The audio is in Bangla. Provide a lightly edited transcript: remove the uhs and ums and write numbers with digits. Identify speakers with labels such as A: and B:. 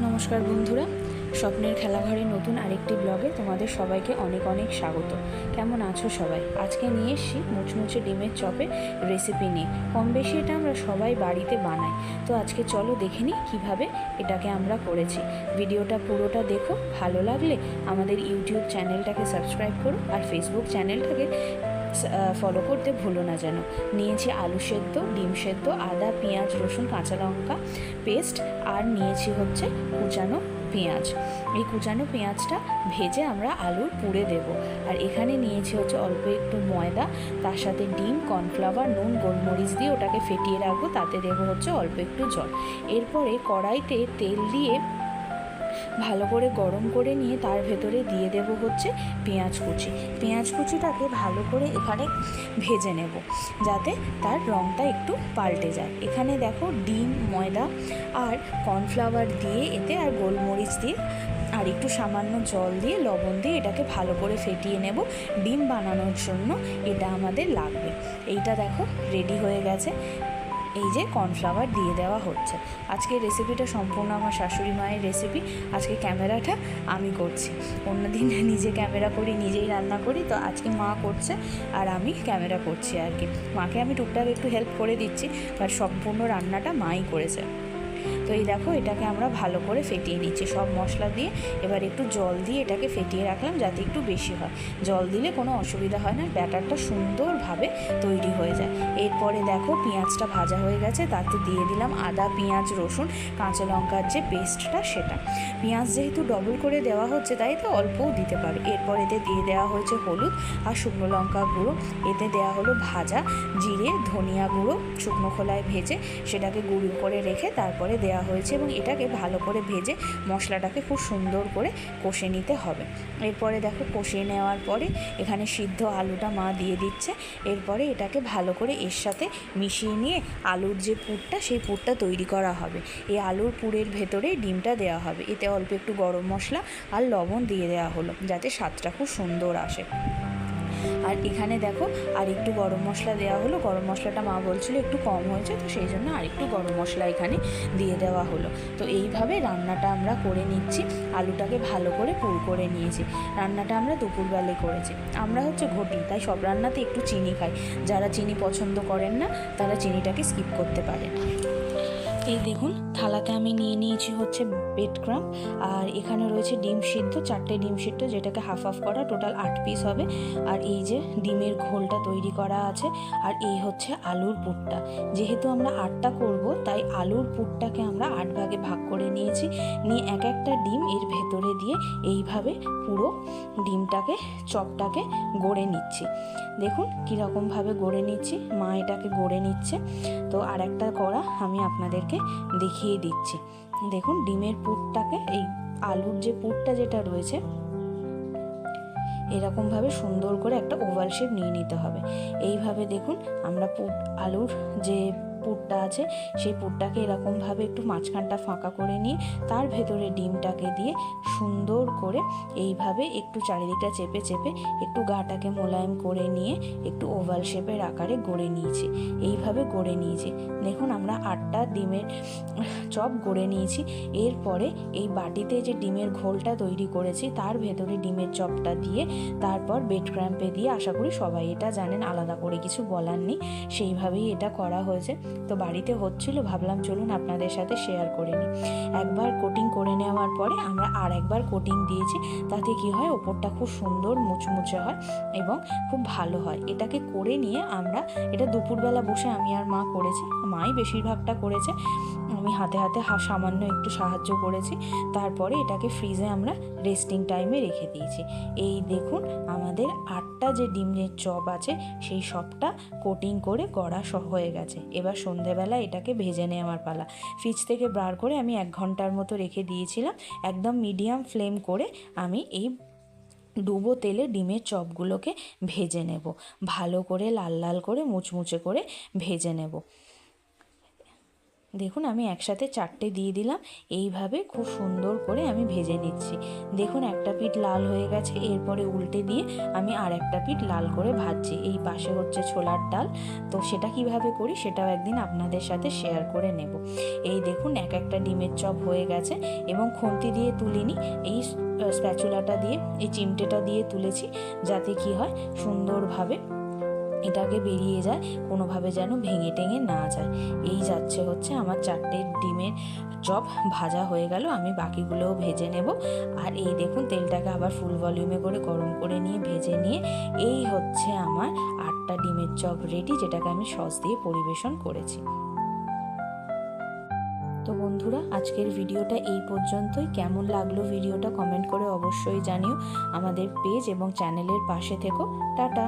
A: নমস্কার বন্ধুরা, স্বপ্নের খেলাঘরে নতুন আরেকটি ব্লগে তোমাদের সবাইকে অনেক অনেক স্বাগত। কেমন আছো সবাই? আজকে নিয়ে এসেছি মুচমুচে ডিমের চপের রেসিপি নিয়ে। কম বেশি এটা আমরা সবাই বাড়িতে বানাই। তো আজকে চলো দেখে নিই কীভাবে এটাকে আমরা করেছি। ভিডিওটা পুরোটা দেখো, ভালো লাগলে আমাদের ইউটিউব চ্যানেলটাকে সাবস্ক্রাইব করো আর ফেসবুক চ্যানেলটাকে ফলো করতে ভুলো না যেন। নিয়েছি আলু সেদ্ধ, ডিম সেদ্ধ, আদা, পেঁয়াজ, রসুন, কাঁচা লঙ্কা পেস্ট, আর নিয়েছি হচ্ছে কুচানো পেঁয়াজ। এই কুচানো পেঁয়াজটা ভেজে আমরা আলুর পুরে দেব। আর এখানে নিয়েছি হচ্ছে অল্প একটু ময়দা, তার সাথে ডিম, কর্নফ্লাওয়ার, নুন, গোলমরিচ দিয়ে ওটাকে ফেটিয়ে রাখবো। তাতে দেবো হচ্ছে অল্প একটু জল। এরপরে কড়াইতে তেল দিয়ে ভালো করে গরম করে নিয়ে তার ভেতরে দিয়ে দেব হচ্ছে পেঁয়াজ কুচি। পেঁয়াজ কুচিটাকে ভালো করে এখানে ভেজে নেব যাতে তার রঙটা একটু পাল্টে যায়। এখানে দেখো ডিম, ময়দা আর কর্নফ্লাওয়ার দিয়ে এতে আর গোলমরিচ দিয়ে আর একটু সামান্য জল দিয়ে লবণ দিয়ে এটাকে ভালো করে ফেটিয়ে নেব। ডিম বানানোর জন্য এটা আমাদের লাগবে। এইটা দেখো রেডি হয়ে গেছে। এই যে কর্নফ্লাওয়ার দিয়ে দেওয়া হচ্ছে। আজকে রেসিপিটা সম্পূর্ণ আমার শাশুড়ি মায়ের রেসিপি। আজকে ক্যামেরাটা আমি করছি, অন্যদিন নিজে ক্যামেরা করি, নিজেই রান্না করি। তো আজকে মা করছে আর আমি ক্যামেরা করছি আর কি। মাকে আমি টুকটাক একটু হেল্প করে দিচ্ছি, আর সম্পূর্ণ রান্নাটা মাই করেছে। তো এই দেখো এটাকে আমরা ভালো করে ফেটিয়ে নিচ্ছি সব মশলা দিয়ে। এবার একটু জল দিয়ে এটাকে ফেটিয়ে রাখলাম যাতে একটু বেশি হয়। জল দিলে কোনো অসুবিধা হয় না, ব্যাটারটা সুন্দরভাবে তৈরি হয়ে যায়। এরপরে দেখো পেঁয়াজটা ভাজা হয়ে গেছে, তাতে দিয়ে দিলাম আদা, পেঁয়াজ, রসুন, কাঁচা লঙ্কার যে পেস্টটা সেটা। পেঁয়াজ যেহেতু ডবল করে দেওয়া হচ্ছে তাই তো অল্পও দিতে পারো। এরপর এতে দিয়ে দেওয়া হয়েছে হলুদ আর শুকনো লঙ্কা গুঁড়ো। এতে দেওয়া হলো ভাজা জিরে, ধনিয়া গুঁড়ো শুকনো খোলায় ভেজে সেটাকে গুঁড়ো করে রেখে তারপরে দেওয়া হয়েছে, এবং এটাকে ভালো করে ভেজে মশলাটাকে খুব সুন্দর করে কষে নিতে হবে। এরপরে দেখো কষিয়ে নেওয়ার পরে এখানে সিদ্ধ আলুটা মা দিয়ে দিচ্ছে। এরপরে এটাকে ভালো করে এর সাথে মিশিয়ে নিয়ে আলুর যে পুরটা সেই পুরটা তৈরি করা হবে। এই আলুর পুরের ভেতরে ডিমটা দেওয়া হবে। এতে অল্প একটু গরম মশলা আর লবণ দিয়ে দেওয়া হলো যাতে স্বাদটা খুব সুন্দর আসে। আর এখানে দেখো আর একটু গরম মশলা দেওয়া হলো। গরম মশলাটা মা বলছিল একটু কম হয়েছে, তো সেই জন্য আর একটু গরম মশলা এখানে দিয়ে দেওয়া হলো। তো এইভাবে রান্নাটা আমরা করে নিচ্ছি। আলুটাকে ভালো করে পুর করে নিয়েছি। রান্নাটা আমরা দুপুরবেলায় করেছি। আমরা হচ্ছে ঘটি, তাই সব রান্নাতে একটু চিনি খাই। যারা চিনি পছন্দ করেন না তারা চিনিটাকে স্কিপ করতে পারেন। এই দেখুন থালাতে আমি নিয়ে নিয়েছি হচ্ছে ব্রেড ক্রাম, আর এখানে রয়েছে ডিম সিদ্ধ, 4টে ডিম সিদ্ধ, যেটাকে হাফ হাফ করা, টোটাল 8 পিস হবে। আর এই যে ডিমের ঘোলটা তৈরি করা আছে। আর এই হচ্ছে আলুর পুরটা। যেহেতু আমরা 8টা করব তাই আলুর পুরটাকে আমরা 8 ভাগে ভাগ করে নিয়েছি। নিয়ে এক একটা ডিম এর ভেতরে দিয়ে এইভাবে পুরো ডিমটাকে চপটাকে গড়ে নিচ্ছি। দেখুন কীরকমভাবে গড়ে নিচ্ছি, মা এটাকে গড়ে নিচ্ছে। তো আর একটা করা আমি আপনাদেরকে দেখিয়ে দিচ্ছি। দেখুন ডিমের পুরটাকে, এই আলুর যে পুরটা যেটা রয়েছে এরকমভাবে সুন্দর করে একটা ওভাল শেপ নিয়ে নিতে হবে। এইভাবে দেখুন আমরা আলুর যে পুরটা আছে সেই পুরটাকে এরকমভাবে একটু মাঝখানটা ফাঁকা করে নিয়ে তার ভেতরে ডিমটাকে দিয়ে সুন্দর করে এইভাবে একটু চারিদিকটা চেপে চেপে একটু গাটাকে মোলায়েম করে নিয়ে একটু ওভাল শেপের আকারে গড়ে নিয়েছি। এইভাবে গড়ে নিয়েছি। দেখুন আমরা 8টা ডিমের চপ গড়ে নিয়েছি। এরপরে এই বাটিতে যে ডিমের ঘোলটা তৈরি করেছি তার ভেতরে ডিমের চপটা দিয়ে তারপর ব্রেড ক্রাম্পে দিয়ে, আশা করি সবাই এটা জানেন, আলাদা করে কিছু বলার নেই, সেইভাবেই এটা করা হয়েছে। তো বাড়িতে হচ্ছিল, ভাবলাম চলুন আপনাদের সাথে শেয়ার করে নিই। একবার কোটিং করে নেওয়ার পরে আমরা আর একবার কোটিং দিয়েছি। তাতে কি হয়, ওপরটা খুব সুন্দর মুচমুচে হয় এবং খুব ভালো হয়। এটাকে করে নিয়ে আমরা এটা দুপুরবেলা বসে আমি আর মা করেছি। মাই বেশিরভাগটা করেছে, আমি হাতে হাতে সামান্য একটু সাহায্য করেছি। তারপরে এটাকে ফ্রিজে আমরা রেস্টিং টাইমে রেখে দিয়েছি। এই দেখুন আমাদের 8টা যে ডিমের চপ আছে সেই সবটা কোটিং করে গড়া হয়ে গেছে। এবার সন্ধেবেলা এটাকে ভেজে নেওয়ার পালা। ফ্রিজ থেকে বার করে আমি 1 ঘন্টার মতো রেখে দিয়েছিলাম। একদম মিডিয়াম ফ্লেম করে আমি এই ডুবো তেলে ডিমের চপগুলোকে ভেজে নেব। ভালো করে লাল লাল করে মুচমুচে করে ভেজে নেব। দেখুন আমি একসাথে 4টে দিয়ে দিলাম। এইভাবে খুব সুন্দর করে আমি ভেজে নিচ্ছি। দেখুন একটা পিঠ লাল হয়ে গেছে, এরপরে উল্টে দিয়ে আমি আর একটা পিঠ লাল করে ভাজছি। এই পাশে হচ্ছে ছোলার ডাল, তো সেটা কিভাবে করি সেটাও একদিন আপনাদের সাথে শেয়ার করে নেব। এই দেখুন একটা ডিমের চপ হয়ে গেছে এবং খুন্তি দিয়ে তুলিনি, এই স্প্যাচুলাটা দিয়ে, এই চিমটেটা দিয়ে তুলেছি, যাতে কি হয় সুন্দরভাবে এটাকে বেরিয়ে যায়, কোনোভাবে যেন ভেঙে টেঙে না যায়। এই যাচ্ছে হচ্ছে আমার 4টে ডিমের চপ ভাজা হয়ে গেল। আমি বাকিগুলোও ভেজে নেব। আর এই দেখুন তেলটাকে আবার ফুল ভলিউমে করে গরম করে নিয়ে ভেজে নিয়ে এই হচ্ছে আমার 8টা ডিমের চপ রেডি, যেটাকে আমি সস দিয়ে পরিবেশন করেছি। তো বন্ধুরা, আজকের ভিডিওটা এই পর্যন্তই। কেমন লাগলো ভিডিওটা কমেন্ট করে অবশ্যই জানিও। আমাদের পেজ এবং চ্যানেলের পাশে থেকো। টাটা।